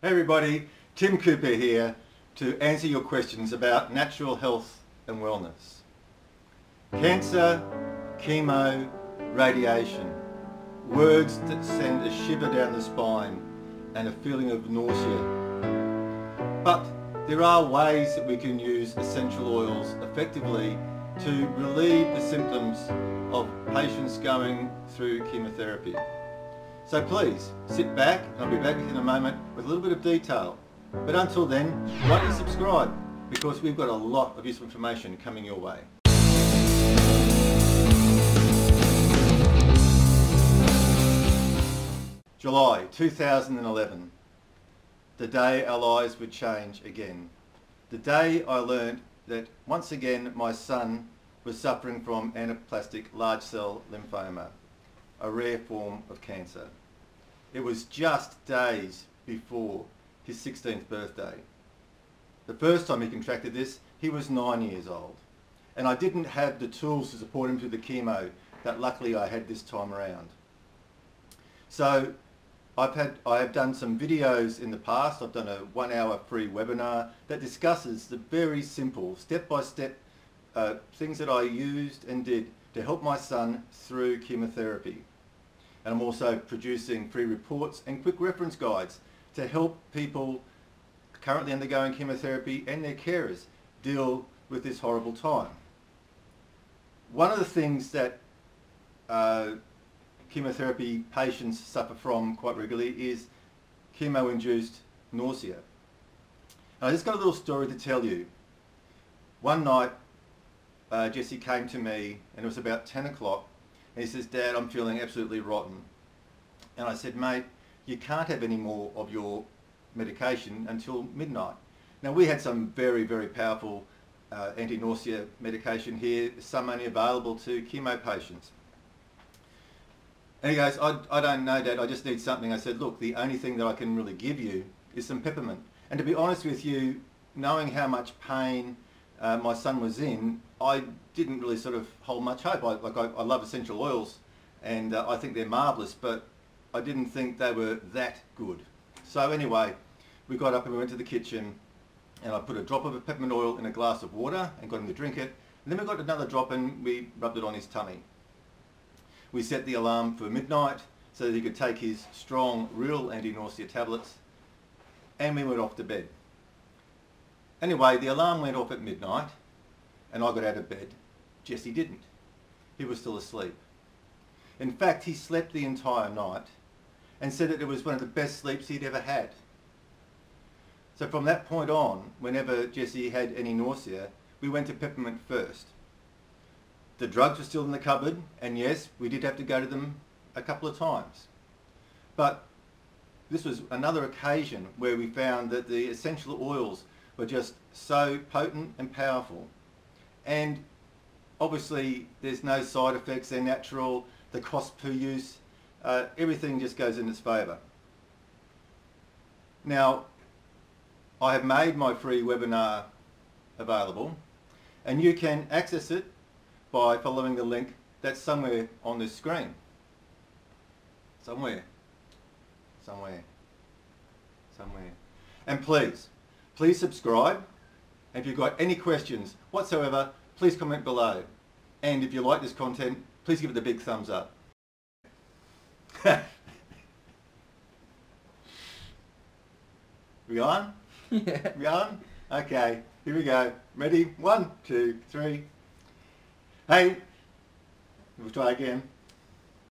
Hey everybody, Tim Cooper here to answer your questions about natural health and wellness. Cancer, chemo, radiation, words that send a shiver down the spine and a feeling of nausea. But there are ways that we can use essential oils effectively to relieve the symptoms of patients going through chemotherapy. So please, sit back, and I'll be back in a moment with a little bit of detail. But until then, why don't you subscribe? Because we've got a lot of useful information coming your way. July 2011. The day our lives would change again. The day I learned that once again my son was suffering from Anaplastic Large Cell Lymphoma, a rare form of cancer. It was just days before his 16th birthday. The first time he contracted this, he was 9 years old. And I didn't have the tools to support him through the chemo that luckily I had this time around. So I have done some videos in the past. I've done a 1-hour free webinar that discusses the very simple step-by-step things that I used and did to help my son through chemotherapy. And I'm also producing free reports and quick reference guides to help people currently undergoing chemotherapy and their carers deal with this horrible time. One of the things that chemotherapy patients suffer from quite regularly is chemo-induced nausea. And I just got a little story to tell you. One night Jesse came to me and it was about 10 o'clock and he says, "Dad, I'm feeling absolutely rotten." And I said, "Mate, you can't have any more of your medication until midnight." Now we had some very, very powerful anti-nausea medication here, some only available to chemo patients. And he goes, I don't know, Dad, I just need something. I said, "Look, the only thing that I can really give you is some peppermint." And to be honest with you, knowing how much pain my son was in, I didn't really sort of hold much hope. I love essential oils and I think they're marvellous, but I didn't think they were that good. So anyway, we got up and we went to the kitchen and I put a drop of a peppermint oil in a glass of water and got him to drink it. And then we got another drop and we rubbed it on his tummy. We set the alarm for midnight so that he could take his strong, real anti-nausea tablets, and we went off to bed. Anyway, the alarm went off at midnight and I got out of bed. Jesse didn't. He was still asleep. In fact, he slept the entire night and said that it was one of the best sleeps he'd ever had. So from that point on, whenever Jesse had any nausea, we went to peppermint first. The drugs were still in the cupboard, and yes, we did have to go to them a couple of times. But this was another occasion where we found that the essential oils were just so potent and powerful. And obviously there's no side effects, they're natural, the cost per use, everything just goes in its favour. Now, I have made my free webinar available and you can access it by following the link that's somewhere on this screen. Somewhere. And please subscribe. And if you've got any questions whatsoever, please comment below. And if you like this content, please give it a big thumbs up. We on? Yeah. We on? Okay, here we go. Ready? 1, 2, 3. Hey, we'll try again.